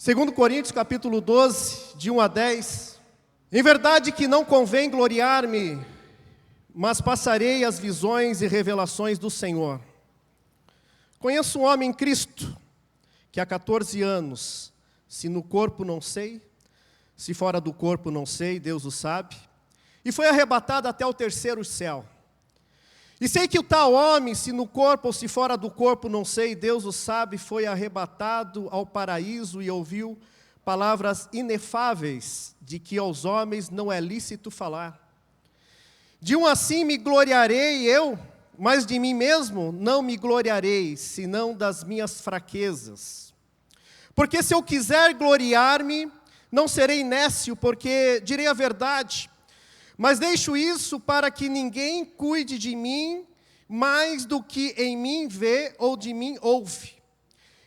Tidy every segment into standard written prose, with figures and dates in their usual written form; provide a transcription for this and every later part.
Segundo Coríntios, capítulo 12, de 1 a 10. Em verdade que não convém gloriar-me, mas passarei as visões e revelações do Senhor. Conheço um homem em Cristo, que há 14 anos, se no corpo não sei, se fora do corpo não sei, Deus o sabe, e foi arrebatado até o terceiro céu. E sei que o tal homem, se no corpo ou se fora do corpo não sei, Deus o sabe, foi arrebatado ao paraíso e ouviu palavras inefáveis, de que aos homens não é lícito falar. De um assim me gloriarei eu, mas de mim mesmo não me gloriarei, senão das minhas fraquezas. Porque se eu quiser gloriar-me, não serei nécio, porque direi a verdade. Mas deixo isso para que ninguém cuide de mim mais do que em mim vê ou de mim ouve.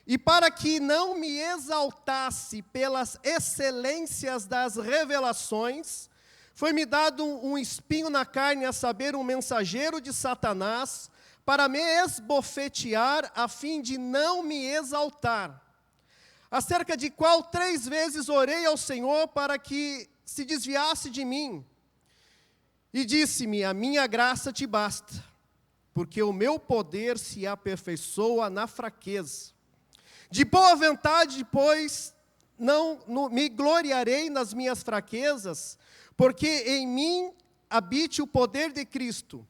E para que não me exaltasse pelas excelências das revelações, foi-me dado um espinho na carne, a saber, um mensageiro de Satanás, para me esbofetear, a fim de não me exaltar. Acerca de qual 3 vezes orei ao Senhor para que se desviasse de mim. E disse-me, a minha graça te basta, porque o meu poder se aperfeiçoa na fraqueza. De boa vontade, pois, não me gloriarei nas minhas fraquezas, porque em mim habite o poder de Cristo.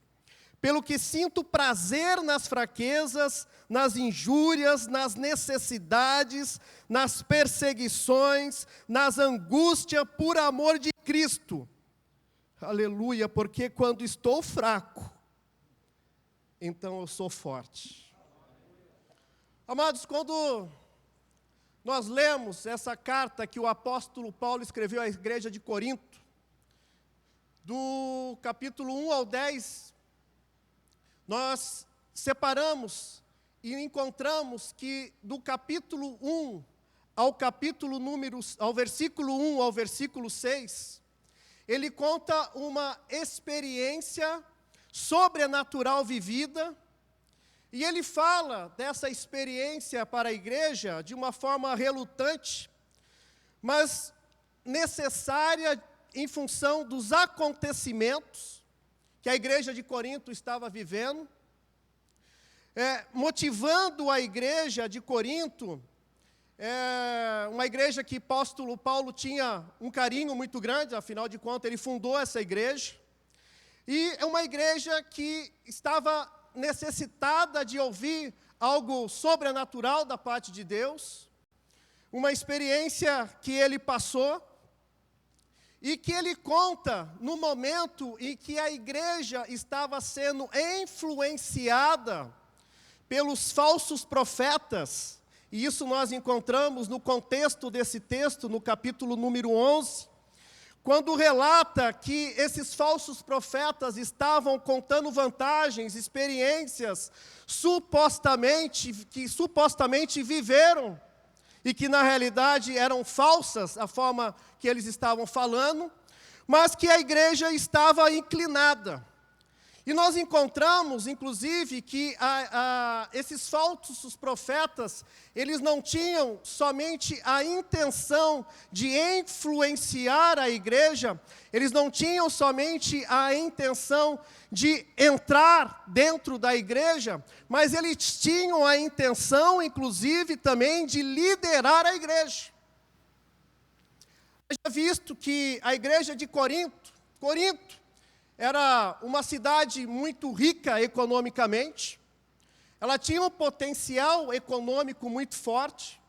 Pelo que sinto prazer nas fraquezas, nas injúrias, nas necessidades, nas perseguições, nas angústias, por amor de Cristo. Aleluia, porque quando estou fraco, então eu sou forte. Amados, quando nós lemos essa carta que o apóstolo Paulo escreveu à igreja de Corinto, do capítulo 1 ao 10, nós separamos e encontramos que do capítulo 1 ao versículo 1 ao versículo 6, ele conta uma experiência sobrenatural vivida, e ele fala dessa experiência para a igreja de uma forma relutante, mas necessária em função dos acontecimentos que a igreja de Corinto estava vivendo, motivando a igreja de Corinto, uma igreja que o apóstolo Paulo tinha um carinho muito grande, afinal de contas ele fundou essa igreja, e é uma igreja que estava necessitada de ouvir algo sobrenatural da parte de Deus, uma experiência que ele passou, e que ele conta no momento em que a igreja estava sendo influenciada pelos falsos profetas. E isso nós encontramos no contexto desse texto, no capítulo número 11, quando relata que esses falsos profetas estavam contando vantagens, experiências, que supostamente viveram, e que na realidade eram falsas, a forma que eles estavam falando, mas que a igreja estava inclinada. E nós encontramos, inclusive, que esses falsos profetas, eles não tinham somente a intenção de influenciar a igreja, eles não tinham somente a intenção de entrar dentro da igreja, mas eles tinham a intenção, inclusive, também de liderar a igreja. Já visto que a igreja de Corinto era uma cidade muito rica economicamente, ela tinha um potencial econômico muito forte,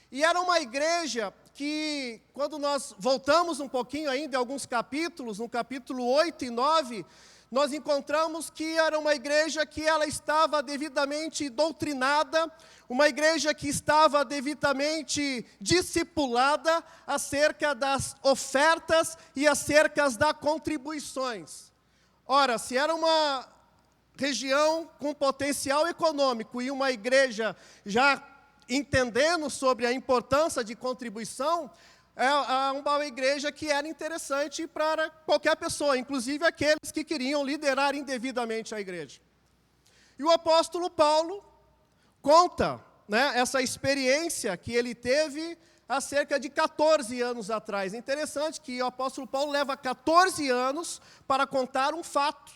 e era uma igreja que, quando nós voltamos um pouquinho ainda em alguns capítulos, no capítulo 8 e 9, nós encontramos que era uma igreja que ela estava devidamente doutrinada, uma igreja que estava devidamente discipulada acerca das ofertas e acerca das contribuições. Ora, se era uma região com potencial econômico e uma igreja já entendendo sobre a importância de contribuição, é uma igreja que era interessante para qualquer pessoa, inclusive aqueles que queriam liderar indevidamente a igreja. E o apóstolo Paulo conta, essa experiência que ele teve há cerca de 14 anos atrás. Interessante que o apóstolo Paulo leva 14 anos para contar um fato,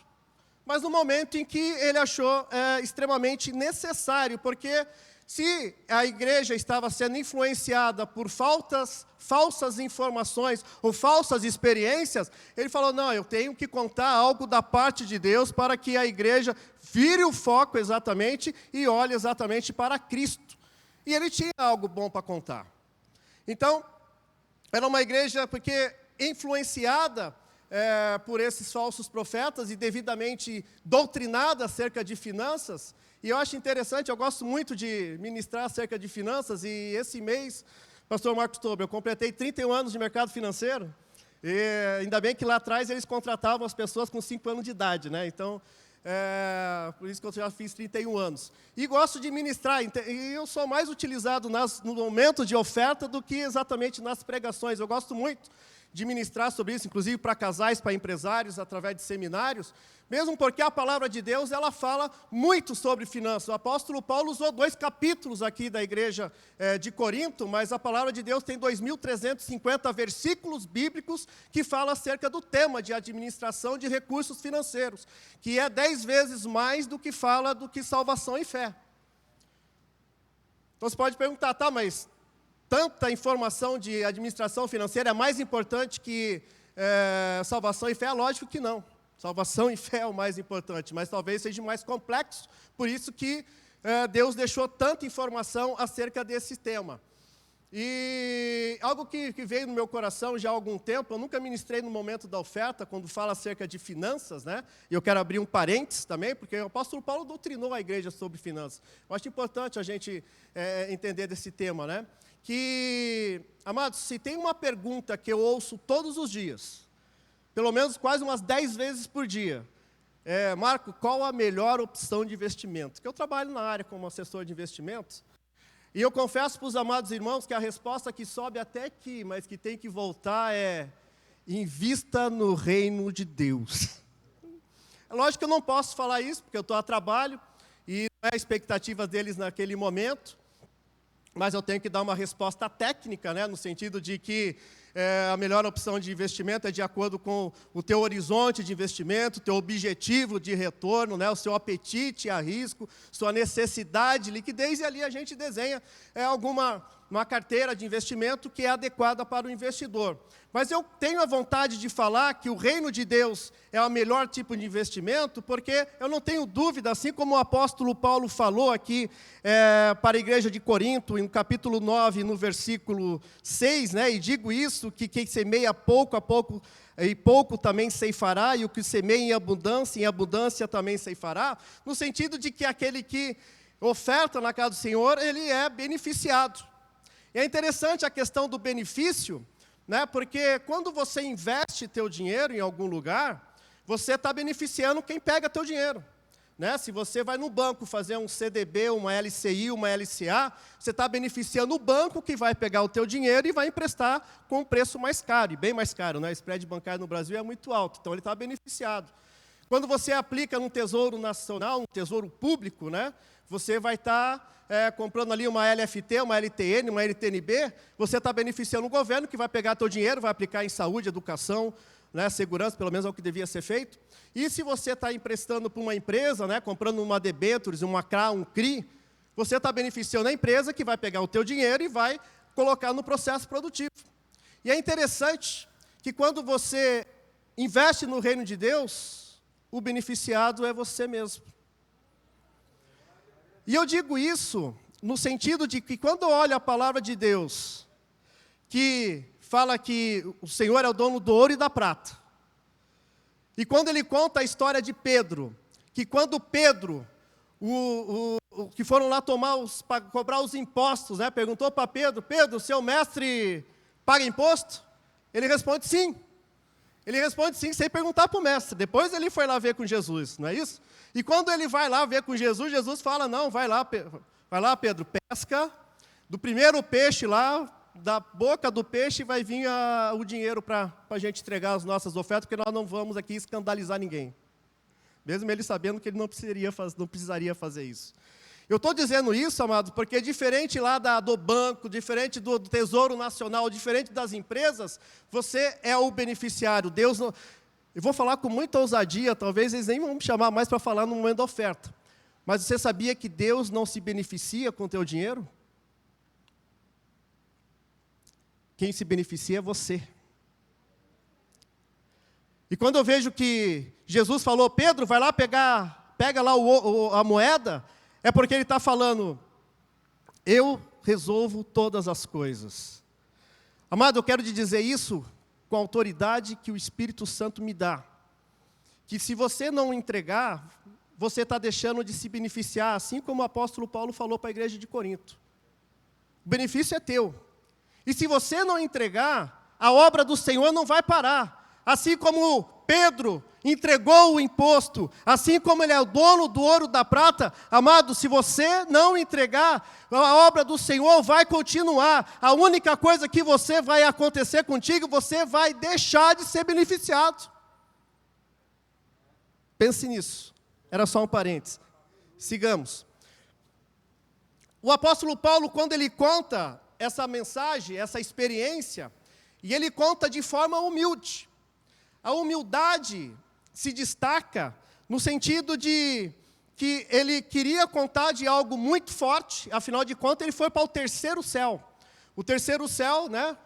mas no momento em que ele achou extremamente necessário, porque se a igreja estava sendo influenciada por falsas informações ou falsas experiências, ele falou, não, eu tenho que contar algo da parte de Deus para que a igreja vire o foco exatamente e olhe exatamente para Cristo. E ele tinha algo bom para contar. Então, era uma igreja porque influenciada por esses falsos profetas e devidamente doutrinada acerca de finanças. E eu acho interessante, eu gosto muito de ministrar acerca de finanças, e esse mês, pastor Marcos Tober, eu completei 31 anos de mercado financeiro, e ainda bem que lá atrás eles contratavam as pessoas com 5 anos de idade, né? Então, por isso que eu já fiz 31 anos. E gosto de ministrar, e eu sou mais utilizado no momento de oferta do que exatamente nas pregações. Eu gosto muito de ministrar sobre isso, inclusive para casais, para empresários, através de seminários, mesmo porque a palavra de Deus, ela fala muito sobre finanças. O apóstolo Paulo usou 2 capítulos aqui da igreja de Corinto, mas a palavra de Deus tem 2.350 versículos bíblicos que falam acerca do tema de administração de recursos financeiros, que é 10 vezes mais do que fala do que salvação e fé. Então você pode perguntar, tá, mas tanta informação de administração financeira é mais importante que salvação e fé? É lógico que não. Salvação e fé é o mais importante, mas talvez seja mais complexo, por isso que Deus deixou tanta informação acerca desse tema. E algo que veio no meu coração já há algum tempo, eu nunca ministrei no momento da oferta, quando fala acerca de finanças, né? E eu quero abrir um parênteses também, porque o apóstolo Paulo doutrinou a igreja sobre finanças. Eu acho importante a gente entender desse tema, né? Que, amados, se tem uma pergunta que eu ouço todos os dias, pelo menos quase umas 10 vezes por dia, Marco, qual a melhor opção de investimento? Porque eu trabalho na área como assessor de investimentos, e eu confesso para os amados irmãos que a resposta que sobe até aqui, mas que tem que voltar invista no reino de Deus. É lógico que eu não posso falar isso, porque eu estou a trabalho, e não é a expectativa deles naquele momento, mas eu tenho que dar uma resposta técnica, né, no sentido de que a melhor opção de investimento é de acordo com o teu horizonte de investimento, o teu objetivo de retorno, né, o seu apetite a risco, sua necessidade de liquidez, e ali a gente desenha uma carteira de investimento que é adequada para o investidor. Mas eu tenho a vontade de falar que o reino de Deus é o melhor tipo de investimento, porque eu não tenho dúvida, assim como o apóstolo Paulo falou aqui para a igreja de Corinto, no capítulo 9, no versículo 6, né, e digo isso, que quem semeia pouco a pouco, e pouco também ceifará, e o que semeia em abundância também ceifará, no sentido de que aquele que oferta na casa do Senhor, ele é beneficiado. E é interessante a questão do benefício, né, porque quando você investe teu dinheiro em algum lugar, você está beneficiando quem pega teu dinheiro. Né? Se você vai no banco fazer um CDB, uma LCI, uma LCA, você está beneficiando o banco que vai pegar o teu dinheiro e vai emprestar com um preço mais caro, e bem mais caro, né? O spread bancário no Brasil é muito alto, então ele está beneficiado. Quando você aplica num tesouro nacional, um tesouro público, né, você vai estar comprando ali uma LFT, uma LTN, uma LTNB, você está beneficiando o governo que vai pegar teu dinheiro, vai aplicar em saúde, educação, né, segurança, pelo menos é o que devia ser feito. E se você está emprestando para uma empresa, né, comprando uma debêntures, uma CRA, um CRI, você está beneficiando a empresa que vai pegar o teu dinheiro e vai colocar no processo produtivo. E é interessante que quando você investe no reino de Deus, o beneficiado é você mesmo. E eu digo isso no sentido de que quando eu olho a palavra de Deus, que fala que o Senhor é o dono do ouro e da prata, e quando ele conta a história de Pedro, que quando Pedro, que foram lá cobrar os impostos, né, perguntou para Pedro, Pedro, seu mestre paga imposto? Ele responde sim. Ele responde sim, sem perguntar para o mestre. Depois ele foi lá ver com Jesus, não é isso? E quando ele vai lá ver com Jesus, Jesus fala, não, vai lá Pedro, pesca, do primeiro peixe lá, da boca do peixe vai vir o dinheiro para a gente entregar as nossas ofertas, porque nós não vamos aqui escandalizar ninguém. Mesmo ele sabendo que ele não precisaria fazer isso. Eu estou dizendo isso, amados, porque diferente lá do banco, diferente do Tesouro Nacional, diferente das empresas, você é o beneficiário. Deus não... Eu vou falar com muita ousadia, talvez eles nem vão me chamar mais para falar no momento da oferta. Mas você sabia que Deus não se beneficia com o teu dinheiro? Quem se beneficia é você. E quando eu vejo que Jesus falou, Pedro, vai lá pega lá a moeda, é porque ele está falando, eu resolvo todas as coisas. Amado, eu quero te dizer isso com a autoridade que o Espírito Santo me dá. Que se você não entregar, você está deixando de se beneficiar, assim como o apóstolo Paulo falou para a igreja de Corinto. O benefício é teu. E se você não entregar, a obra do Senhor não vai parar. Assim como Pedro entregou o imposto, assim como ele é o dono do ouro e da prata, amado, se você não entregar, a obra do Senhor vai continuar. A única coisa que vai acontecer contigo, você vai deixar de ser beneficiado. Pense nisso. Era só um parênteses. Sigamos. O apóstolo Paulo, quando ele conta essa mensagem, essa experiência, e ele conta de forma humilde. A humildade se destaca no sentido de que ele queria contar de algo muito forte, afinal de contas ele foi para o terceiro céu. O terceiro céu, né,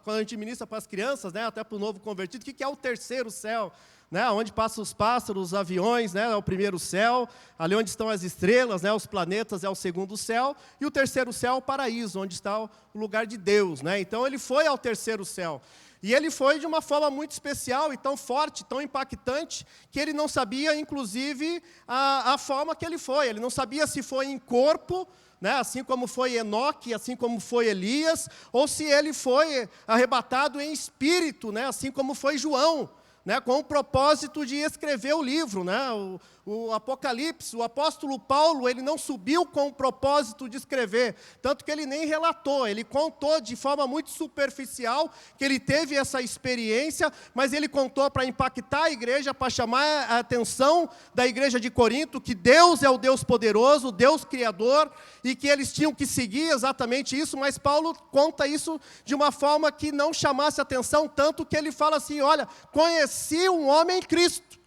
quando a gente ministra para as crianças, né, até para o novo convertido, o que é o terceiro céu? Né, onde passam os pássaros, os aviões, né, é o primeiro céu, ali onde estão as estrelas, né, os planetas é o segundo céu, e o terceiro céu é o paraíso, onde está o lugar de Deus. Né? Então ele foi ao terceiro céu. E ele foi de uma forma muito especial e tão forte, tão impactante, que ele não sabia, inclusive, a forma que ele foi. Ele não sabia se foi em corpo, né, assim como foi Enoque, assim como foi Elias, ou se ele foi arrebatado em espírito, né, assim como foi João, né, com o propósito de escrever o livro, né, o Apocalipse. O apóstolo Paulo, ele não subiu com o propósito de escrever, tanto que ele nem relatou, ele contou de forma muito superficial que ele teve essa experiência, mas ele contou para impactar a igreja, para chamar a atenção da igreja de Corinto, que Deus é o Deus poderoso, o Deus criador, e que eles tinham que seguir exatamente isso, mas Paulo conta isso de uma forma que não chamasse atenção, tanto que ele fala assim, olha, conheci um homem em Cristo.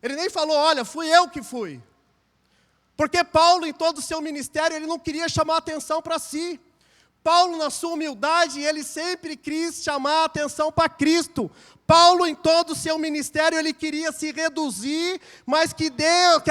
Ele nem falou, olha, fui eu que fui. Porque Paulo, em todo o seu ministério, ele não queria chamar atenção para si. Paulo, na sua humildade, ele sempre quis chamar a atenção para Cristo. Paulo, em todo o seu ministério, ele queria se reduzir, mas que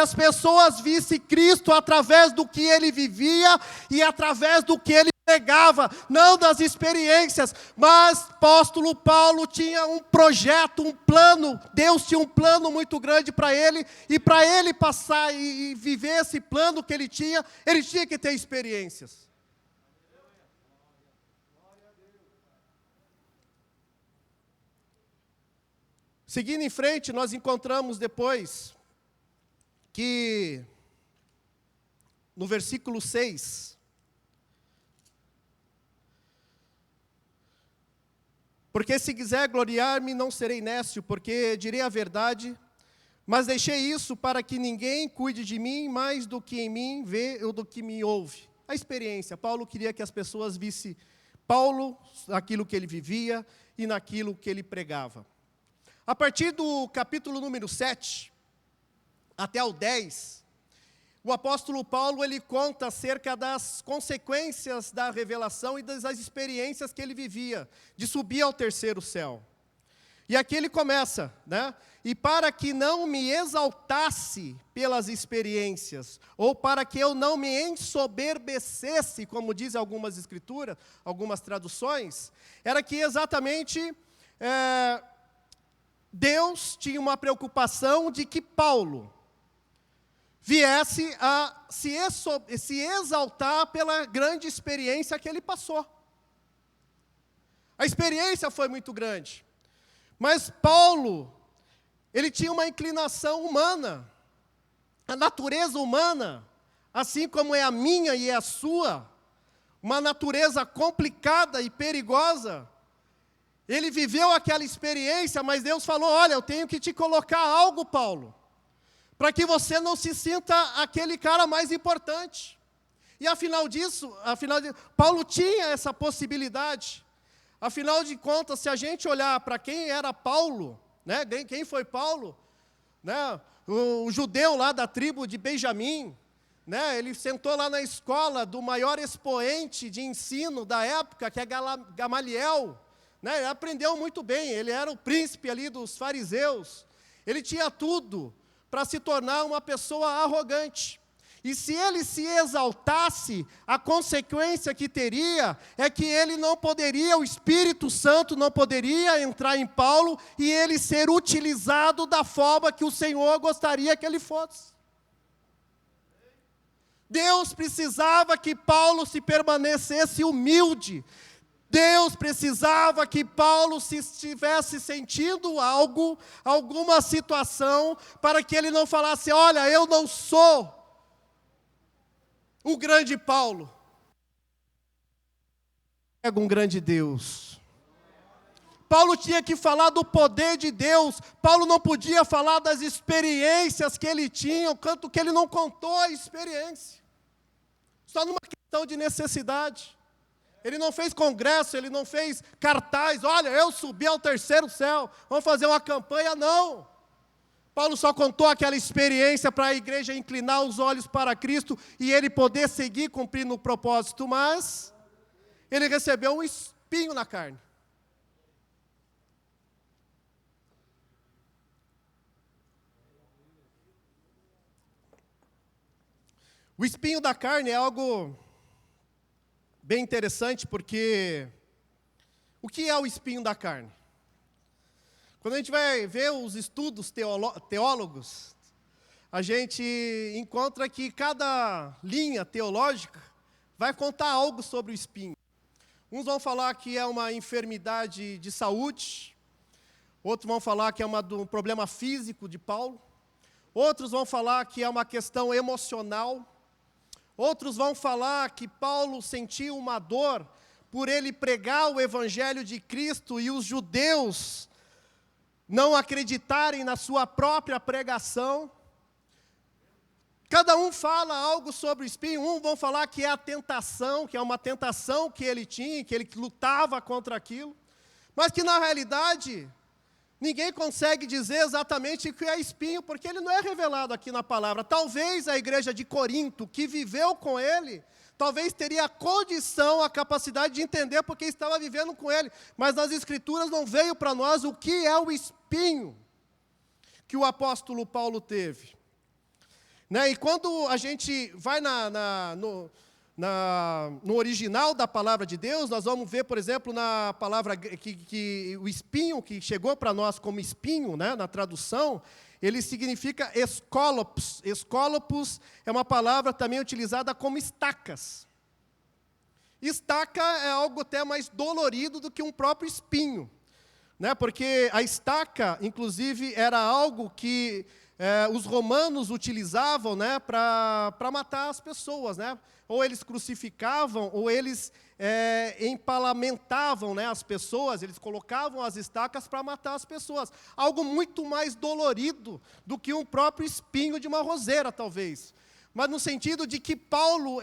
as pessoas vissem Cristo através do que ele vivia e através do que ele pregava, não das experiências, mas apóstolo Paulo tinha um projeto, um plano, Deus tinha um plano muito grande para ele, e para ele passar e viver esse plano que ele tinha que ter experiências. Seguindo em frente, nós encontramos depois que no versículo 6, porque se quiser gloriar-me, não serei nécio, porque direi a verdade, mas deixei isso para que ninguém cuide de mim mais do que em mim vê ou do que me ouve. A experiência, Paulo queria que as pessoas vissem Paulo naquilo que ele vivia e naquilo que ele pregava. A partir do capítulo número 7, até o 10, o apóstolo Paulo, ele conta acerca das consequências da revelação e das experiências que ele vivia, de subir ao terceiro céu. E aqui ele começa, né? E para que não me exaltasse pelas experiências, ou para que eu não me ensoberbecesse, como dizem algumas escrituras, algumas traduções, era que exatamente Deus tinha uma preocupação de que Paulo viesse a se exaltar pela grande experiência que ele passou. A experiência foi muito grande, mas Paulo, ele tinha uma inclinação humana, a natureza humana, assim como é a minha e é a sua, uma natureza complicada e perigosa. Ele viveu aquela experiência, mas Deus falou, olha, eu tenho que te colocar algo, Paulo, para que você não se sinta aquele cara mais importante. E afinal disso, Paulo tinha essa possibilidade. Afinal de contas, se a gente olhar para quem era Paulo, né, quem foi Paulo, né, o judeu lá da tribo de Benjamim, né, ele sentou lá na escola do maior expoente de ensino da época, que é Gamaliel, né, ele aprendeu muito bem, ele era o príncipe ali dos fariseus, ele tinha tudo para se tornar uma pessoa arrogante. E se ele se exaltasse, a consequência que teria é que ele não poderia, o Espírito Santo não poderia entrar em Paulo e ele ser utilizado da forma que o Senhor gostaria que ele fosse. Deus precisava que Paulo se permanecesse humilde. Deus precisava que Paulo se estivesse sentindo algo, alguma situação, para que ele não falasse, olha, eu não sou o grande Paulo. É um grande Deus. Paulo tinha que falar do poder de Deus. Paulo não podia falar das experiências que ele tinha, o tanto que ele não contou a experiência. Só numa questão de necessidade. Ele não fez congresso, ele não fez cartaz, olha, eu subi ao terceiro céu, vamos fazer uma campanha, não. Paulo só contou aquela experiência para a igreja inclinar os olhos para Cristo e ele poder seguir cumprindo o propósito, mas ele recebeu um espinho na carne. O espinho da carne é algo bem interessante, porque o que é o espinho da carne? Quando a gente vai ver os estudos teólogos, a gente encontra que cada linha teológica vai contar algo sobre o espinho. Uns vão falar que é uma enfermidade de saúde, outros vão falar que é um problema físico de Paulo, outros vão falar que é uma questão emocional, outros vão falar que Paulo sentiu uma dor por ele pregar o evangelho de Cristo e os judeus não acreditarem na sua própria pregação. Cada um fala algo sobre o espinho. Um vão falar que é a tentação, que é uma tentação que ele tinha, que ele lutava contra aquilo, mas que na realidade ninguém consegue dizer exatamente o que é espinho, porque ele não é revelado aqui na palavra. Talvez a igreja de Corinto, que viveu com ele, talvez teria a condição, a capacidade de entender porque estava vivendo com ele. Mas nas Escrituras não veio para nós o que é o espinho que o apóstolo Paulo teve. Né? E quando a gente vai no original da palavra de Deus, nós vamos ver, por exemplo, na palavra que o espinho que chegou para nós como espinho, né, na tradução, ele significa escólopos. Escólopos é uma palavra também utilizada como estacas. Estaca é algo até mais dolorido do que um próprio espinho, né? Porque a estaca, inclusive, era algo que os romanos utilizavam, né, para matar as pessoas, né? Ou eles crucificavam, ou eles empalamentavam, né, as pessoas, eles colocavam as estacas para matar as pessoas. Algo muito mais dolorido do que um próprio espinho de uma roseira, talvez. Mas no sentido de que Paulo,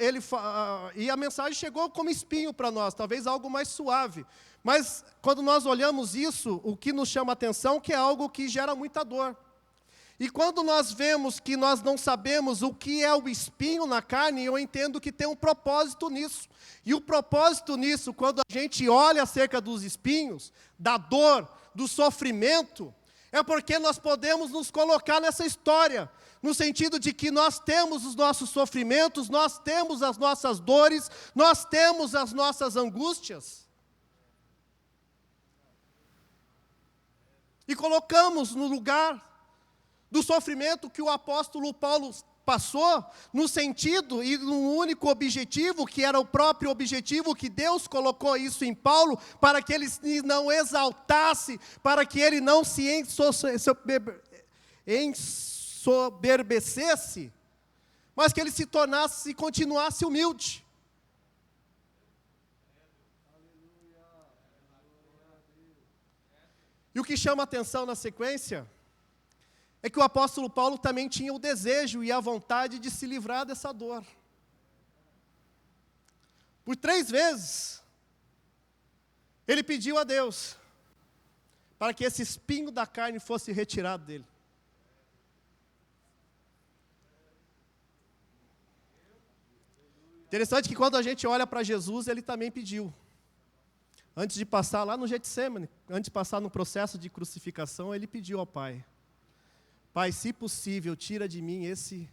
e a mensagem chegou como espinho para nós, talvez algo mais suave. Mas quando nós olhamos isso, o que nos chama a atenção é que é algo que gera muita dor. E quando nós vemos que nós não sabemos o que é o espinho na carne, eu entendo que tem um propósito nisso. E o propósito nisso, quando a gente olha acerca dos espinhos, da dor, do sofrimento, é porque nós podemos nos colocar nessa história, no sentido de que nós temos os nossos sofrimentos, nós temos as nossas dores, nós temos as nossas angústias. E colocamos no lugar do sofrimento que o apóstolo Paulo passou, no sentido e no único objetivo, que era o próprio objetivo que Deus colocou isso em Paulo, para que ele não exaltasse, para que ele não se ensoberbecesse, mas que ele se tornasse e continuasse humilde. E o que chama a atenção na sequência é que o apóstolo Paulo também tinha o desejo e a vontade de se livrar dessa dor. Por 3 vezes, ele pediu a Deus para que esse espinho da carne fosse retirado dele. Interessante que quando a gente olha para Jesus, ele também pediu. Antes de passar lá no Getsêmani, antes de passar no processo de crucificação, ele pediu ao Pai: Pai, se possível, tira de mim esse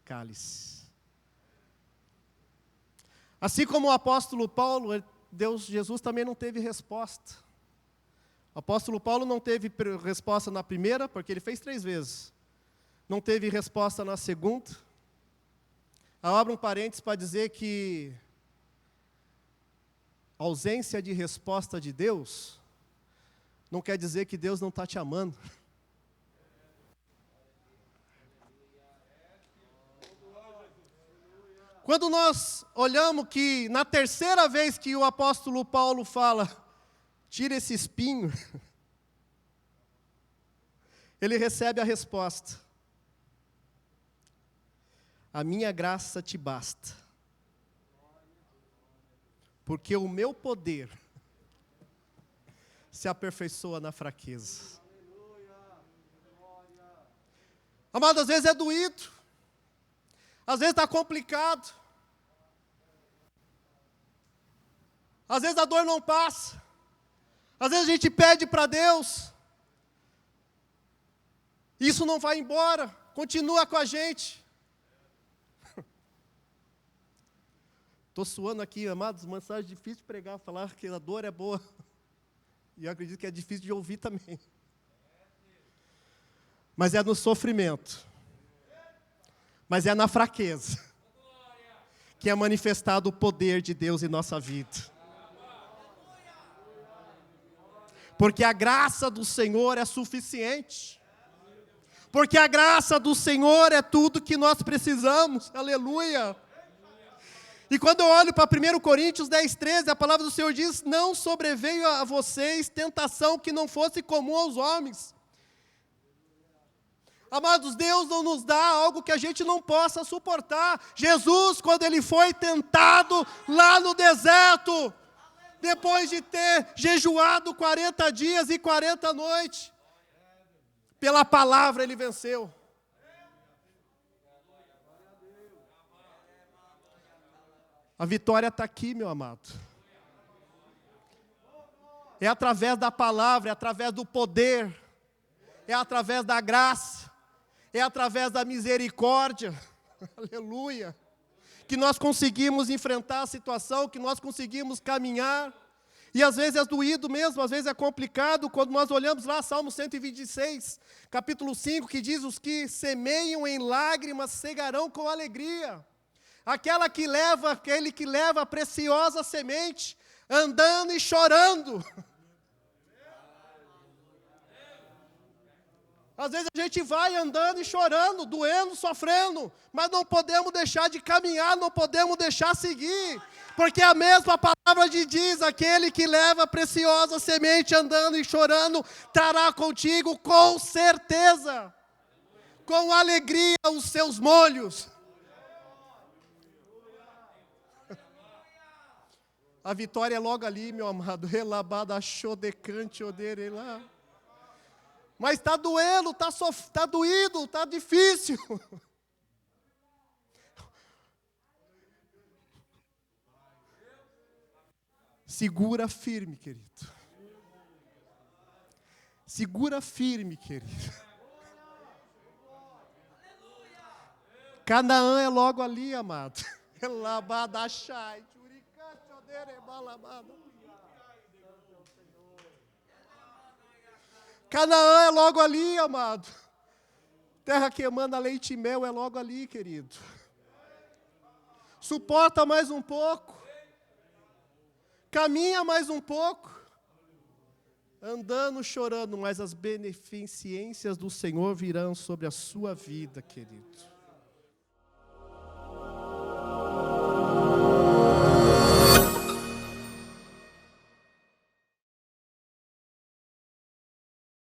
cálice. Assim como o apóstolo Paulo, Jesus também não teve resposta. O apóstolo Paulo não teve resposta na primeira, porque ele fez 3 vezes. Não teve resposta na segunda. Eu abro um parênteses para dizer que a ausência de resposta de Deus não quer dizer que Deus não está te amando. Quando nós olhamos que na 3ª vez que o apóstolo Paulo fala, tira esse espinho, ele recebe a resposta: a minha graça te basta, porque o meu poder se aperfeiçoa na fraqueza. Amado, às vezes é doído, às vezes está complicado, às vezes a dor não passa, às vezes a gente pede para Deus, isso não vai embora, continua com a gente. Estou suando aqui, amados, mensagem difícil de pregar, falar que a dor é boa, e eu acredito que é difícil de ouvir também, mas é no sofrimento, mas é na fraqueza que é manifestado o poder de Deus em nossa vida. Porque a graça do Senhor é suficiente. Porque a graça do Senhor é tudo que nós precisamos. Aleluia. E quando eu olho para 1 Coríntios 10:13, a palavra do Senhor diz: não sobreveio a vocês tentação que não fosse comum aos homens. Amados, Deus não nos dá algo que a gente não possa suportar. Jesus, quando ele foi tentado lá no deserto, depois de ter jejuado 40 dias e 40 noites, pela palavra ele venceu. A vitória está aqui, meu amado. É através da palavra, é através do poder, é através da graça, é através da misericórdia, aleluia, que nós conseguimos enfrentar a situação, que nós conseguimos caminhar. E às vezes é doído mesmo, às vezes é complicado, quando nós olhamos lá, Salmo 126, capítulo 5, que diz: os que semeiam em lágrimas cegarão com alegria. Aquele que leva a preciosa semente, andando e chorando. Às vezes a gente vai andando e chorando, doendo, sofrendo, mas não podemos deixar de caminhar, não podemos deixar seguir, porque a mesma palavra diz: aquele que leva a preciosa semente andando e chorando, estará contigo com certeza, com alegria os seus molhos. A vitória é logo ali, meu amado. Relabada chodecante odere lá. Mas está doendo, está doído, está difícil. Segura firme, querido. Segura firme, querido. Canaã é logo ali, amado. Relabadachai. Canaã é logo ali, amado. Terra que emana leite e mel é logo ali, querido. Suporta mais um pouco. Caminha mais um pouco. Andando, chorando, mas as beneficências do Senhor virão sobre a sua vida, querido.